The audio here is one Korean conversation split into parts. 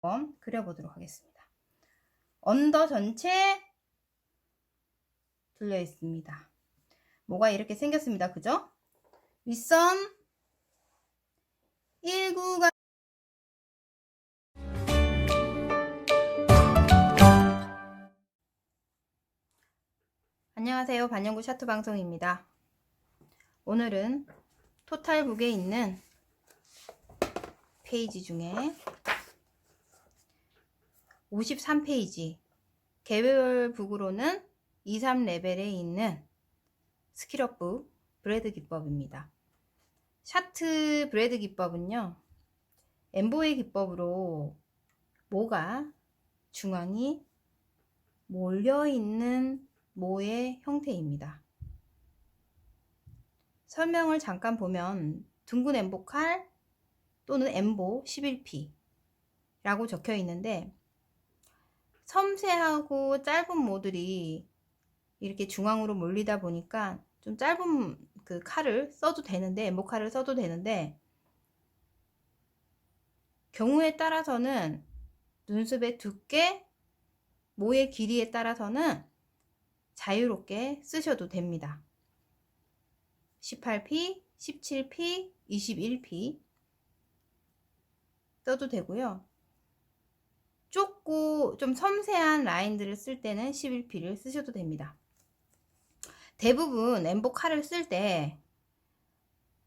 한번 그려보도록 하겠습니다. 언더 전체 둘려 있습니다. 뭐가 이렇게 생겼습니다. 그죠? 윗선 1구가 안녕하세요. 반영구 샤트 방송입니다. 오늘은 토탈북에 있는 페이지 중에 53페이지 개별북으로는 2, 3레벨에 있는 스킬업북 브레드 기법입니다. 샤트 브레드 기법은요, 엠보의 기법으로 모가 중앙이 몰려있는 모의 형태입니다. 설명을 잠깐 보면 둥근 엠보 칼 또는 엠보 11P 라고 적혀 있는데, 섬세하고 짧은 모들이 이렇게 중앙으로 몰리다 보니까 좀 짧은 그 칼을 써도 되는데, 엠보 칼을 써도 되는데, 경우에 따라서는 눈썹의 두께, 모의 길이에 따라서는 자유롭게 쓰셔도 됩니다. 18P, 17P, 21P 써도 되고요. 좁고 좀 섬세한 라인들을 쓸 때는 11P를 쓰셔도 됩니다. 대부분 엠보 칼을 쓸 때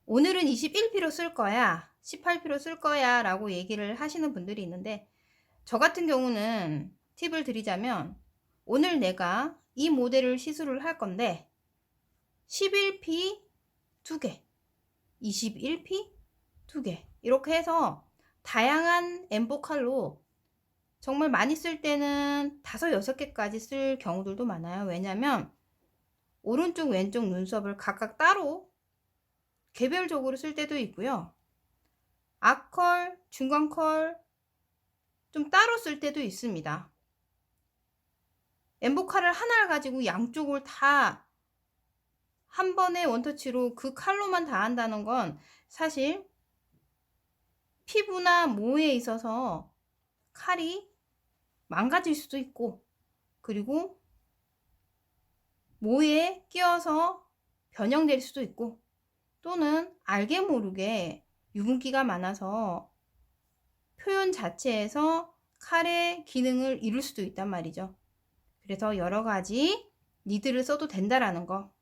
오늘은 21P로 쓸 거야, 18P로 쓸 거야 라고 얘기를 하시는 분들이 있는데, 저 같은 경우는 팁을 드리자면, 오늘 내가 이 모델을 시술을 할 건데 11P 2개, 21P 2개 이렇게 해서 다양한 엠보 칼로 정말 많이 쓸 때는 5, 6개까지 쓸 경우들도 많아요. 왜냐면 오른쪽 왼쪽 눈썹을 각각 따로 개별적으로 쓸 때도 있고요, 앞컬, 중간컬 좀 따로 쓸 때도 있습니다. 엠보 칼을 하나를 가지고 양쪽을 다 한 번에 원터치로 그 칼로만 다 한다는 건 사실 피부나 모에 있어서 칼이 망가질 수도 있고, 그리고 모에 끼어서 변형될 수도 있고, 또는 알게 모르게 유분기가 많아서 표현 자체에서 칼의 기능을 잃을 수도 있단 말이죠. 그래서 여러 가지 니드를 써도 된다라는 거.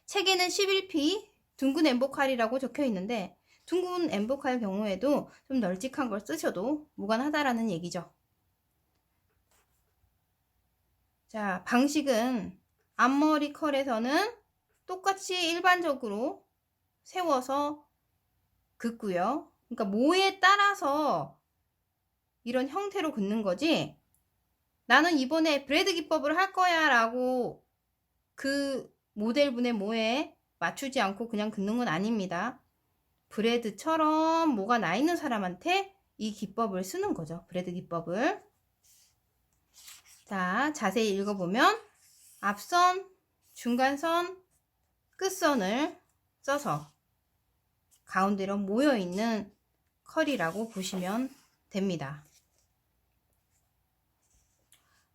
책에는 11P 둥근 엠보 칼이라고 적혀 있는데, 둥근 엠보 칼 경우에도 좀 널찍한 걸 쓰셔도 무관하다라는 얘기죠. 자, 방식은 앞머리 컬에서는 똑같이 일반적으로 세워서 긋고요. 그러니까 모에 따라서 이런 형태로 긋는 거지, 나는 이번에 브레드 기법을 할 거야 라고 그 모델분의 모에 맞추지 않고 그냥 긋는 건 아닙니다. 브레드처럼 모가 나 있는 사람한테 이 기법을 쓰는 거죠. 브레드 기법을. 자, 자세히 읽어보면 앞선, 중간선, 끝선을 써서 가운데로 모여있는 컬이라고 보시면 됩니다.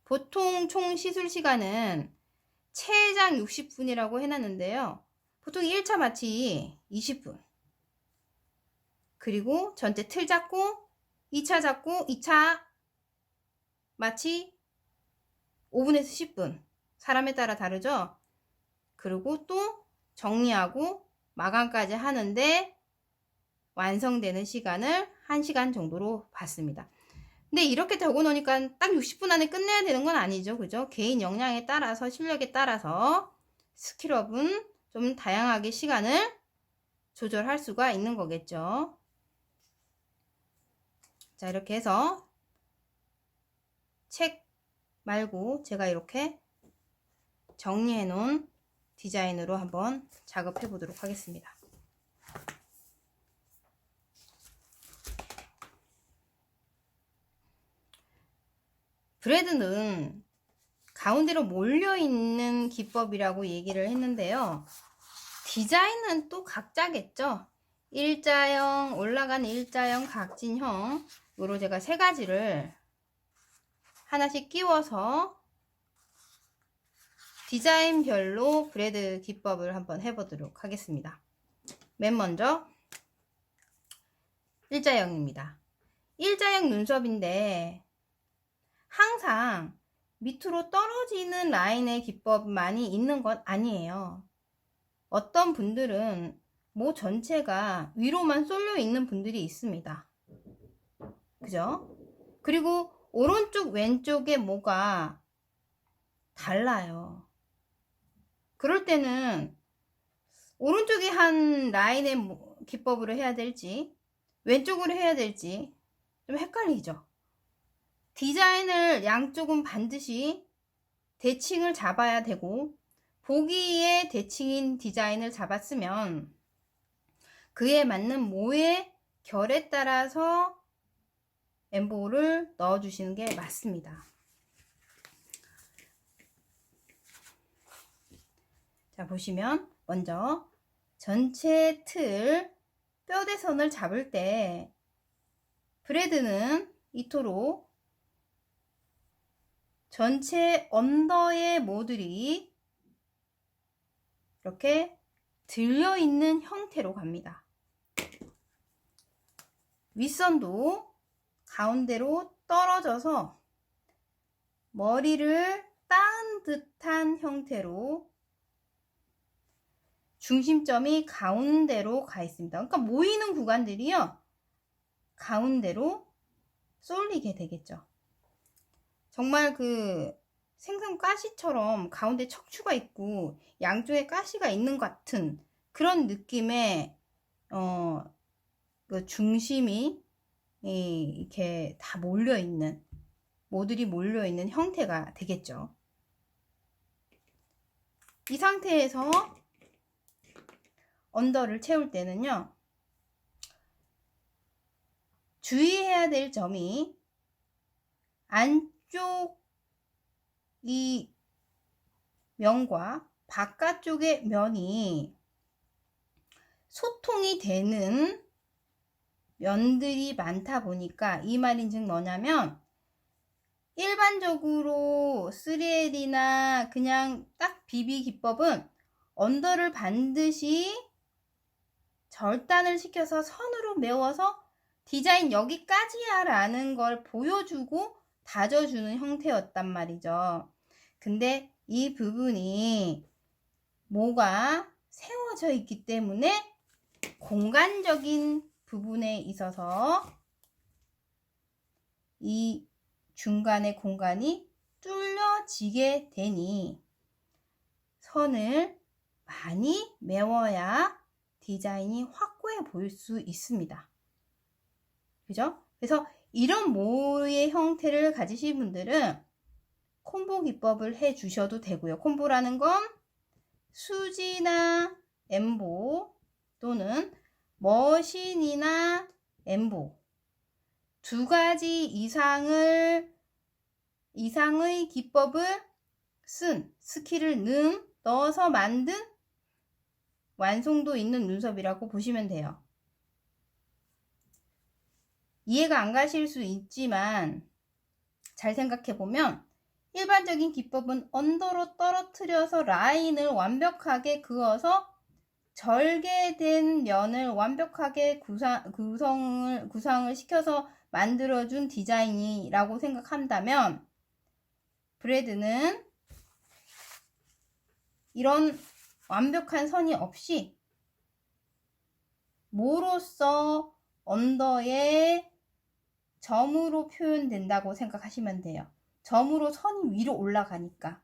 보통 총 시술 시간은 최장 60분이라고 해놨는데요. 보통 1차 마취 20분, 그리고 전체 틀 잡고 2차 잡고 2차 마취 5분에서 10분, 사람에 따라 다르죠. 그리고 또 정리하고 마감까지 하는데 완성되는 시간을 1시간 정도로 봤습니다. 근데 이렇게 되고 나니까 딱 60분 안에 끝내야 되는 건 아니죠. 그죠? 개인 역량에 따라서, 실력에 따라서 스킬업은 좀 다양하게 시간을 조절할 수가 있는 거겠죠. 자, 이렇게 해서 책 말고 제가 이렇게 정리해 놓은 디자인으로 한번 작업해 보도록 하겠습니다. 브레드는 가운데로 몰려있는 기법이라고 얘기를 했는데요. 디자인은 또 각자겠죠. 일자형, 올라간 일자형, 각진형 요로 제가 세 가지를 하나씩 끼워서 디자인별로 브레드 기법을 한번 해보도록 하겠습니다. 맨 먼저 일자형입니다. 일자형 눈썹인데 항상 밑으로 떨어지는 라인의 기법만이 있는 건 아니에요. 어떤 분들은 모 전체가 위로만 쏠려 있는 분들이 있습니다. 그죠? 그리고 오른쪽 왼쪽의 모가 달라요. 그럴 때는 오른쪽이 한 라인의 기법으로 해야 될지 왼쪽으로 해야 될지 좀 헷갈리죠. 디자인을 양쪽은 반드시 대칭을 잡아야 되고 보기에 대칭인 디자인을 잡았으면 그에 맞는 모의 결에 따라서 엠보를 넣어 주시는 게 맞습니다. 자, 보시면 먼저 전체 틀 뼈대선을 잡을 때 브레드는 이토록 전체 언더의 모들이 이렇게 들려있는 형태로 갑니다. 윗선도 가운데로 떨어져서 머리를 따은 듯한 형태로 중심점이 가운데로 가 있습니다. 그러니까 모이는 구간들이요, 가운데로 쏠리게 되겠죠. 정말 그 생선 가시처럼 가운데 척추가 있고 양쪽에 가시가 있는 것 같은 그런 느낌의 그 중심이 이렇게 다 몰려 있는, 모들이 몰려 있는 형태가 되겠죠. 이 상태에서 언더를 채울 때는요, 주의해야 될 점이 안쪽 이 면과 바깥쪽의 면이 소통이 되는 면들이 많다 보니까, 이 말인 즉 뭐냐면 일반적으로 3L이나 그냥 딱 BB 기법은 언더를 반드시 절단을 시켜서 선으로 메워서 디자인 여기까지야 라는 걸 보여주고 다져주는 형태였단 말이죠. 근데 이 부분이 모가 세워져 있기 때문에 공간적인 부분에 있어서 이 중간의 공간이 뚫려지게 되니 선을 많이 메워야 디자인이 확고해 보일 수 있습니다. 그죠? 그래서 이런 모의 형태를 가지신 분들은 콤보 기법을 해 주셔도 되고요. 콤보라는 건 수지나 엠보 또는 머신이나 엠보 두 가지 이상의 기법을 쓴, 스킬을 넣어서 만든 완성도 있는 눈썹이라고 보시면 돼요. 이해가 안 가실 수 있지만 잘 생각해 보면 일반적인 기법은 언더로 떨어뜨려서 라인을 완벽하게 그어서 절개된 면을 완벽하게 구성을 시켜서 만들어준 디자인이라고 생각한다면, 브레드는 이런 완벽한 선이 없이 모로서 언더의 점으로 표현된다고 생각하시면 돼요. 점으로 선이 위로 올라가니까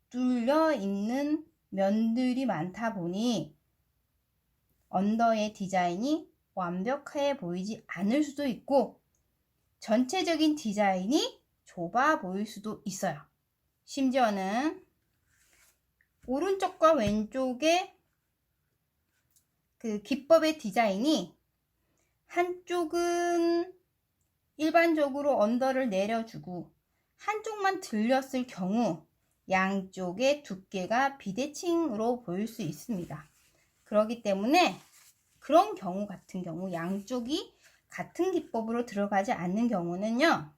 뚫려 있는 면들이 많다 보니 언더의 디자인이 완벽해 보이지 않을 수도 있고 전체적인 디자인이 좁아 보일 수도 있어요. 심지어는 오른쪽과 왼쪽의 그 기법의 디자인이 한쪽은 일반적으로 언더를 내려주고 한쪽만 들렸을 경우 양쪽의 두께가 비대칭으로 보일 수 있습니다. 그렇기 때문에 그런 경우 같은 경우 양쪽이 같은 기법으로 들어가지 않는 경우는요,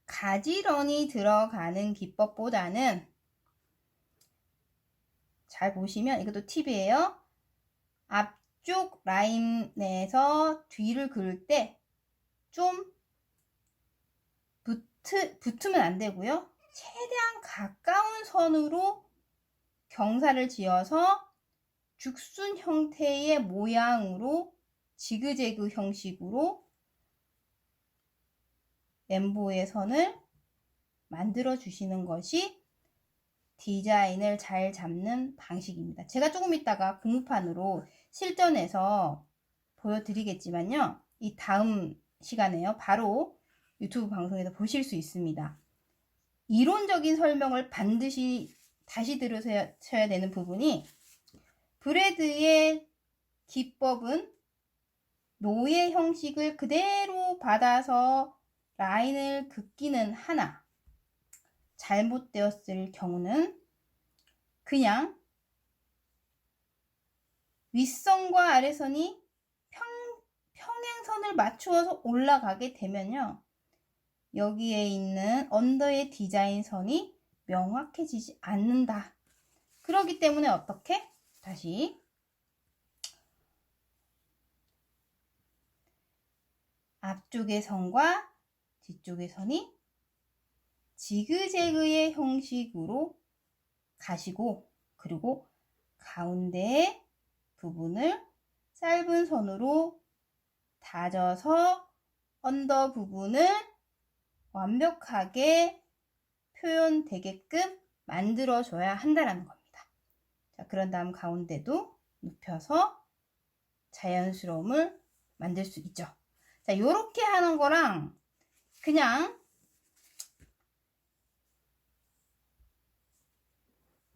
가지런히 들어가는 기법보다는, 잘 보시면 이것도 팁이에요. 앞쪽 라인에서 뒤를 그을 때 좀 붙으면 안 되고요. 최대한 가까운 선으로 경사를 지어서 죽순 형태의 모양으로 지그재그 형식으로 엠보의 선을 만들어 주시는 것이 디자인을 잘 잡는 방식입니다. 제가 조금 이따가 고무판으로 실전에서 보여드리겠지만요. 이 다음 시간에요. 바로 유튜브 방송에서 보실 수 있습니다. 이론적인 설명을 반드시 다시 들으셔야 되는 부분이, 브레드의 기법은 노예 형식을 그대로 받아서 라인을 긋기는 하나, 잘못되었을 경우는 그냥 윗선과 아래선이 평행선을 맞추어서 올라가게 되면요, 여기에 있는 언더의 디자인 선이 명확해지지 않는다. 그렇기 때문에 어떻게? 다시 앞쪽의 선과 뒤쪽의 선이 지그재그의 형식으로 가시고, 그리고 가운데 부분을 짧은 선으로 다져서 언더 부분을 완벽하게 표현되게끔 만들어줘야 한다는 겁니다. 자, 그런 다음 가운데도 눕혀서 자연스러움을 만들 수 있죠. 자, 요렇게 하는 거랑 그냥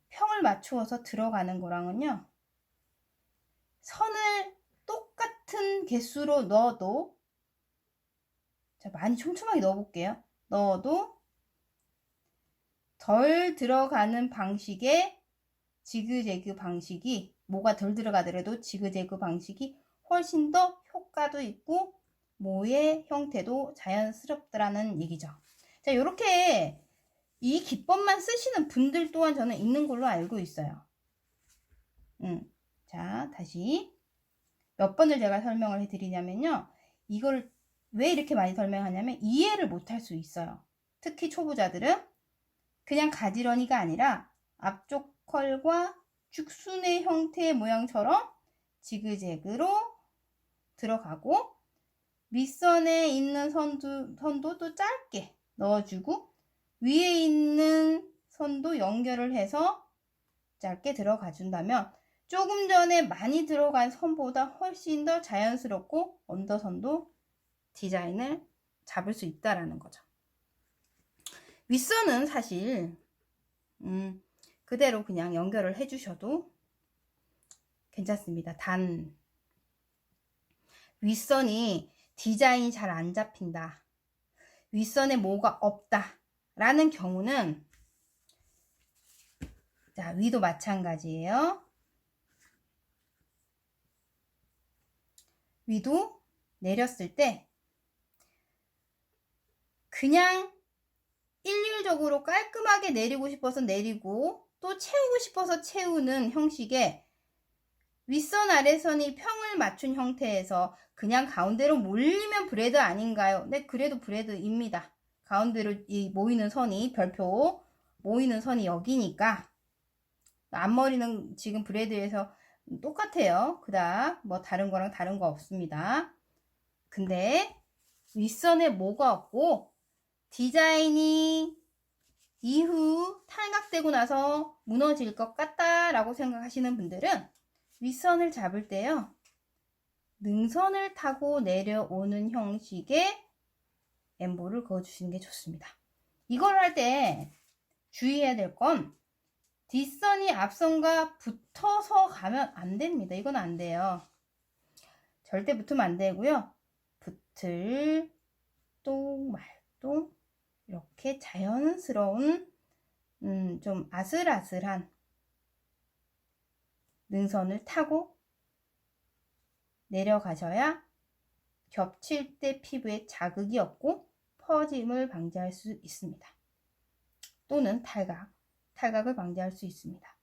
평을 맞추어서 들어가는 거랑은요, 선을 똑같은 개수로 넣어도, 자, 많이 촘촘하게 넣어볼게요. 넣어도 덜 들어가는 방식의 지그재그 방식이, 뭐가 덜 들어가더라도 지그재그 방식이 훨씬 더 효과도 있고 모의 형태도 자연스럽더라는 얘기죠. 자, 요렇게 이 기법만 쓰시는 분들 또한 저는 있는 걸로 알고 있어요. 자, 다시 몇 번을 제가 설명을 해드리냐면요, 이걸 왜 이렇게 많이 설명하냐면 이해를 못할 수 있어요. 특히 초보자들은 그냥 가지런히가 아니라 앞쪽 컬과 죽순의 형태의 모양처럼 지그재그로 들어가고, 밑선에 있는 선도 또 짧게 넣어주고, 위에 있는 선도 연결을 해서 짧게 들어가 준다면 조금 전에 많이 들어간 선보다 훨씬 더 자연스럽고 언더선도 디자인을 잡을 수 있다라는 거죠. 윗선은 사실 그대로 그냥 연결을 해 주셔도 괜찮습니다. 단 윗선이 디자인이 잘 안 잡힌다, 윗선에 뭐가 없다 라는 경우는, 자, 위도 마찬가지예요. 위도 내렸을 때 그냥 일률적으로 깔끔하게 내리고 싶어서 내리고 또 채우고 싶어서 채우는 형식의 윗선 아래선이 평을 맞춘 형태에서 그냥 가운데로 몰리면 브레드 아닌가요? 네, 그래도 브레드입니다. 가운데로 이 모이는 선이, 별표 모이는 선이 여기니까 앞머리는 지금 브레드에서 똑같아요. 그닥 뭐 다른 거랑 다른 거 없습니다. 근데 윗선에 뭐가 없고 디자인이 이후 탈각되고 나서 무너질 것 같다 라고 생각하시는 분들은 윗선을 잡을 때요, 능선을 타고 내려오는 형식의 엠보를 그어주시는 게 좋습니다. 이걸 할 때 주의해야 될 건 뒷선이 앞선과 붙어서 가면 안 됩니다. 이건 안 돼요. 절대 붙으면 안 되고요. 붙을 똥 말똥 이렇게 자연스러운 좀 아슬아슬한 능선을 타고 내려가셔야 겹칠 때 피부에 자극이 없고 퍼짐을 방지할 수 있습니다. 또는 탈각을 방지할 수 있습니다.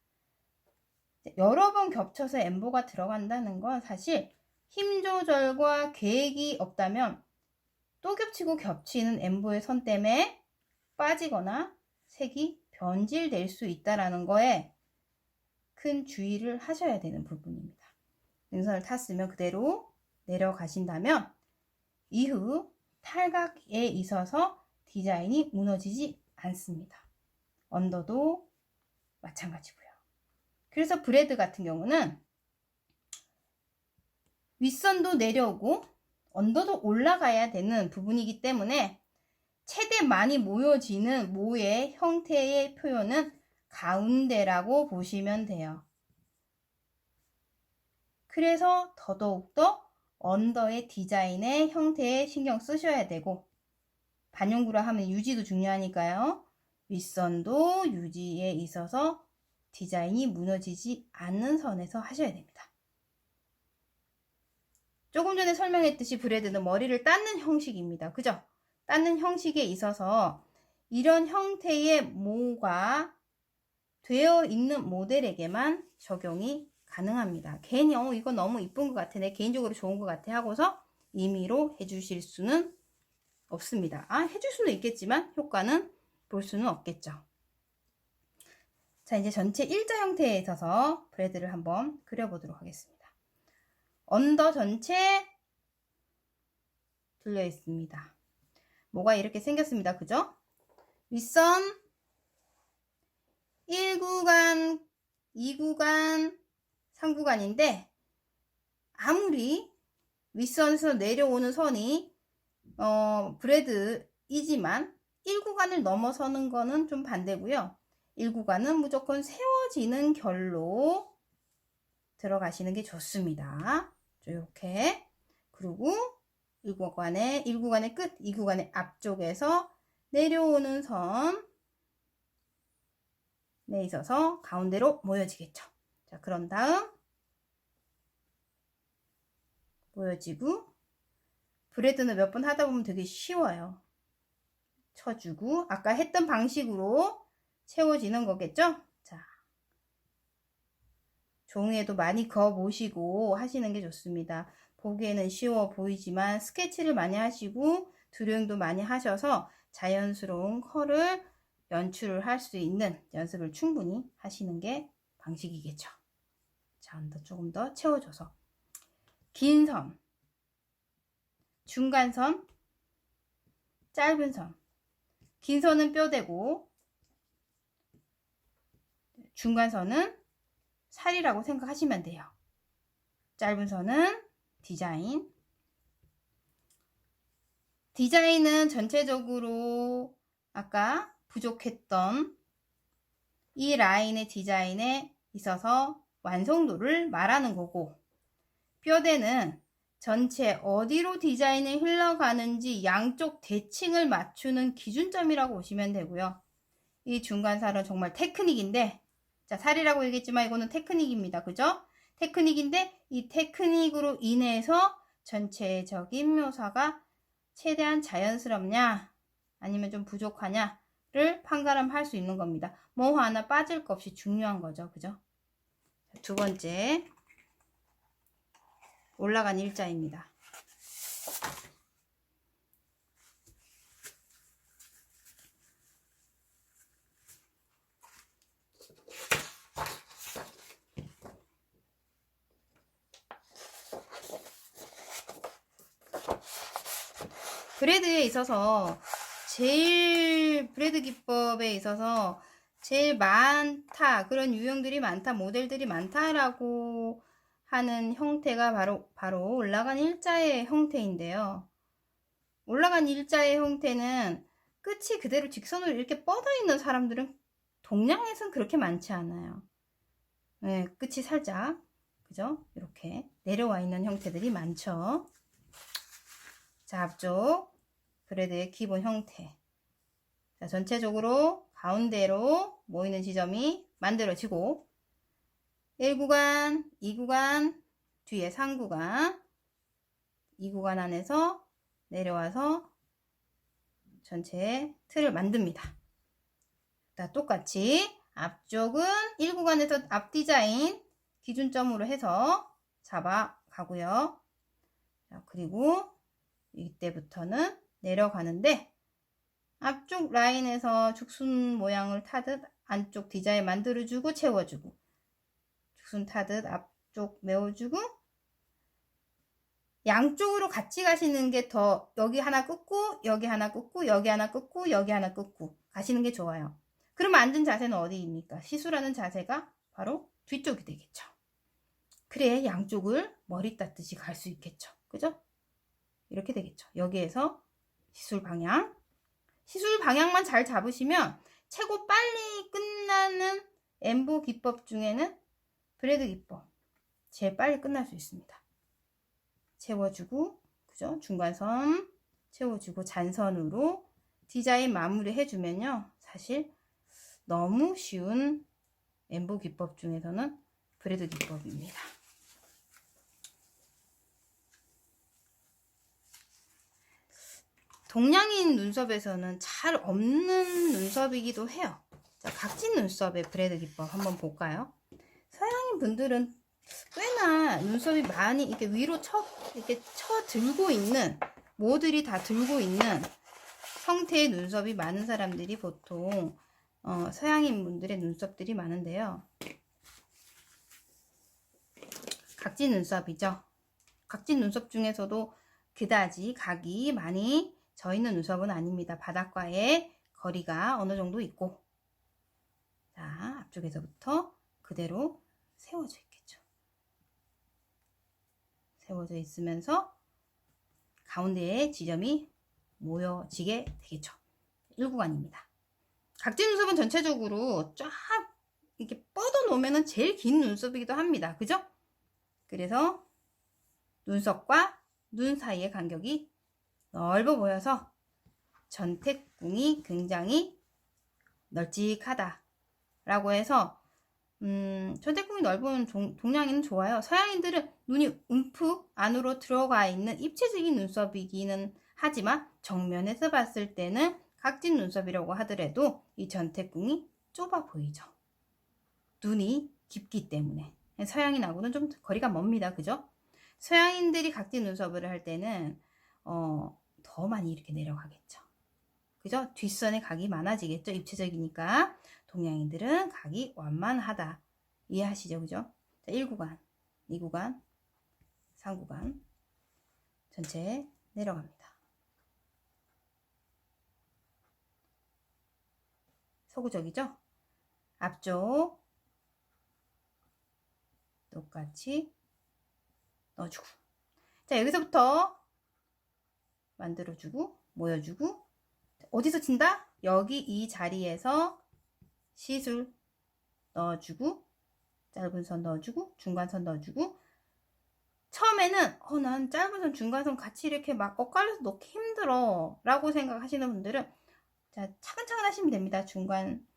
여러 번 겹쳐서 엠보가 들어간다는 건 사실 힘 조절과 계획이 없다면 또 겹치고 겹치는 엠보의 선 때문에 빠지거나 색이 변질될 수 있다는 거에 큰 주의를 하셔야 되는 부분입니다. 능선을 탔으면 그대로 내려가신다면 이후 탈각에 있어서 디자인이 무너지지 않습니다. 언더도 마찬가지고요. 그래서 브래드 같은 경우는 윗선도 내려오고 언더도 올라가야 되는 부분이기 때문에 최대 많이 모여지는 모의 형태의 표현은 가운데라고 보시면 돼요. 그래서 더더욱더 언더의 디자인의 형태에 신경 쓰셔야 되고, 반영구라 하면 유지도 중요하니까요. 윗선도 유지에 있어서 디자인이 무너지지 않는 선에서 하셔야 됩니다. 조금 전에 설명했듯이 브래드는 머리를 닦는 형식입니다. 그죠? 닦는 형식에 있어서 이런 형태의 모가 되어 있는 모델에게만 적용이 가능합니다. 괜히 이거 너무 이쁜 것 같아, 내 개인적으로 좋은 것 같아 하고서 임의로 해주실 수는 없습니다. 해줄 수는 있겠지만 효과는 볼 수는 없겠죠. 자, 이제 전체 일자 형태에 있어서 브래드를 한번 그려보도록 하겠습니다. 언더 전체 둘려 있습니다. 뭐가 이렇게 생겼습니다. 그죠? 윗선 1구간, 2구간, 3구간인데 아무리 윗선에서 내려오는 선이 브래드이지만 1구간을 넘어서는 거는 좀 반대고요. 1구간은 무조건 세워지는 결로 들어가시는 게 좋습니다. 이렇게. 그리고 1구간의 끝, 2구간의 앞쪽에서 내려오는 선에 있어서 가운데로 모여지겠죠. 자, 그런 다음 모여지고, 브래드는 몇 번 하다 보면 되게 쉬워요. 쳐주고 아까 했던 방식으로 채워지는 거겠죠. 자, 종이에도 많이 그어 보시고 하시는 게 좋습니다. 보기에는 쉬워 보이지만 스케치를 많이 하시고 드로잉도 많이 하셔서 자연스러운 컬을 연출을 할 수 있는 연습을 충분히 하시는 게 방식이겠죠. 자, 조금 더 채워줘서 긴 선, 중간선, 짧은 선. 긴 선은 뼈대고 중간선은 살이라고 생각하시면 돼요. 짧은 선은 디자인. 디자인은 전체적으로 아까 부족했던 이 라인의 디자인에 있어서 완성도를 말하는 거고, 뼈대는 전체 어디로 디자인이 흘러가는지 양쪽 대칭을 맞추는 기준점이라고 보시면 되고요. 이 중간살은 정말 테크닉인데, 자, 살이라고 얘기했지만 이거는 테크닉입니다. 그죠? 테크닉인데 이 테크닉으로 인해서 전체적인 묘사가 최대한 자연스럽냐 아니면 좀 부족하냐를 판가름할 수 있는 겁니다. 뭐 하나 빠질 것 없이 중요한 거죠. 그죠? 두 번째, 올라간 일자입니다. 브래드에 있어서 브래드 기법에 있어서 제일 많다, 그런 유형들이 많다, 모델들이 많다라고 하는 형태가 바로 올라간 일자의 형태인데요. 올라간 일자의 형태는 끝이 그대로 직선으로 이렇게 뻗어 있는 사람들은 동양에선 그렇게 많지 않아요. 네, 끝이 살짝, 그죠? 이렇게 내려와 있는 형태들이 많죠. 자, 앞쪽 브래드의 기본 형태. 자, 전체적으로 가운데로 모이는 지점이 만들어지고 1구간, 2구간, 뒤에 3구간, 이 구간 안에서 내려와서 전체 틀을 만듭니다. 자, 똑같이 앞쪽은 1구간에서 앞 디자인 기준점으로 해서 잡아가고요. 자, 그리고 이때부터는 내려가는데 앞쪽 라인에서 죽순 모양을 타듯 안쪽 디자인 만들어주고 채워주고, 죽순 타듯 앞쪽 메워주고, 양쪽으로 같이 가시는 게 더, 여기 하나 끊고 여기 하나 끊고 여기 하나 끊고 여기 하나 끊고 가시는 게 좋아요. 그러면 앉은 자세는 어디입니까? 시술하는 자세가 바로 뒤쪽이 되겠죠. 그래 양쪽을 머리 따듯이 갈 수 있겠죠. 그죠? 이렇게 되겠죠. 여기에서 시술 방향만 잘 잡으시면 최고 빨리 끝나는 엠보 기법 중에는 브래드 기법 제일 빨리 끝날 수 있습니다. 채워주고, 그죠? 중간선 채워주고 잔선으로 디자인 마무리 해주면요, 사실 너무 쉬운 엠보 기법 중에서는 브래드 기법입니다. 동양인 눈썹에서는 잘 없는 눈썹이기도 해요. 자, 각진 눈썹의 브래드 기법 한번 볼까요? 서양인 분들은 꽤나 눈썹이 많이 이렇게 위로 이렇게 들고 있는, 모들이 다 들고 있는 형태의 눈썹이 많은 사람들이 보통 서양인 분들의 눈썹들이 많은데요. 각진 눈썹이죠. 각진 눈썹 중에서도 그다지 각이 많이 져 있는 눈썹은 아닙니다. 바닥과의 거리가 어느 정도 있고, 자, 앞쪽에서부터 그대로 세워져 있겠죠. 세워져 있으면서 가운데에 지점이 모여지게 되겠죠. 1구간입니다. 각진 눈썹은 전체적으로 쫙 이렇게 뻗어 놓으면 제일 긴 눈썹이기도 합니다. 그죠? 그래서 눈썹과 눈 사이의 간격이 넓어 보여서 전태궁이 굉장히 널찍하다 라고 해서 전태궁이 넓은 동양인은 좋아요. 서양인들은 눈이 움푹 안으로 들어가 있는 입체적인 눈썹이기는 하지만 정면에서 봤을 때는 각진 눈썹이라고 하더라도 이 전태궁이 좁아 보이죠. 눈이 깊기 때문에. 서양인하고는 좀 거리가 멉니다. 그죠? 서양인들이 각진 눈썹을 할 때는 더 많이 이렇게 내려가겠죠. 그죠? 뒷선에 각이 많아지겠죠. 입체적이니까. 동양인들은 각이 완만하다. 이해하시죠? 그죠? 자, 1구간, 2구간, 3구간 전체 내려갑니다. 서구적이죠? 앞쪽 똑같이 넣어주고, 자, 여기서부터 만들어주고 모여주고, 어디서 친다? 여기 이 자리에서 시술 넣어주고, 짧은 선 넣어주고, 중간선 넣어주고. 처음에는 난 짧은 선 중간선 같이 이렇게 막 엇갈려서 넣기 힘들어 라고 생각하시는 분들은 자, 차근차근 하시면 됩니다. 중간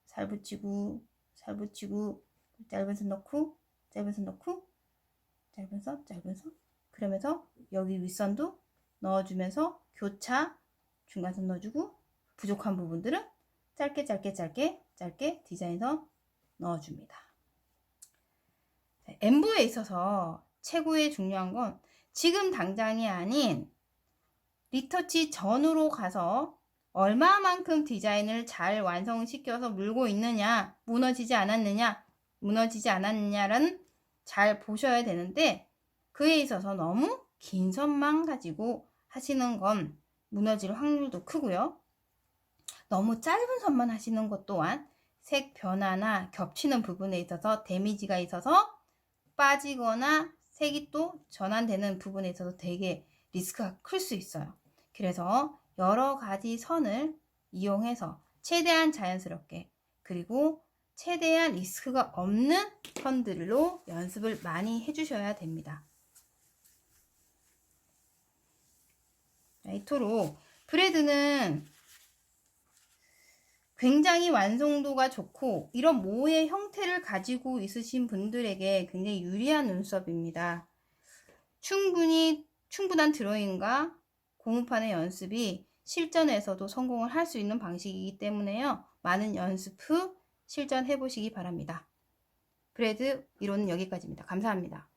살 붙이고 짧은 선 넣고, 짧은 선 넣고, 짧은 선 그러면서 여기 윗선도 넣어주면서 교차 중간선 넣어주고, 부족한 부분들은 짧게 디자인선 넣어줍니다. 엠보에 있어서 최고의 중요한 건 지금 당장이 아닌 리터치 전으로 가서 얼마만큼 디자인을 잘 완성시켜서 물고 있느냐, 무너지지 않았느냐라는 잘 보셔야 되는데, 그에 있어서 너무 긴 선만 가지고 하시는 건 무너질 확률도 크고요. 너무 짧은 선만 하시는 것 또한 색 변화나 겹치는 부분에 있어서 데미지가 있어서 빠지거나 색이 또 전환되는 부분에 있어서 되게 리스크가 클 수 있어요. 그래서 여러 가지 선을 이용해서 최대한 자연스럽게, 그리고 최대한 리스크가 없는 선들로 연습을 많이 해주셔야 됩니다. 이토록 브래드는 굉장히 완성도가 좋고 이런 모의 형태를 가지고 있으신 분들에게 굉장히 유리한 눈썹입니다. 충분히 충분한 드로잉과 고무판의 연습이 실전에서도 성공을 할 수 있는 방식이기 때문에요. 많은 연습 후 실전해 보시기 바랍니다. 브레드 이론은 여기까지입니다. 감사합니다.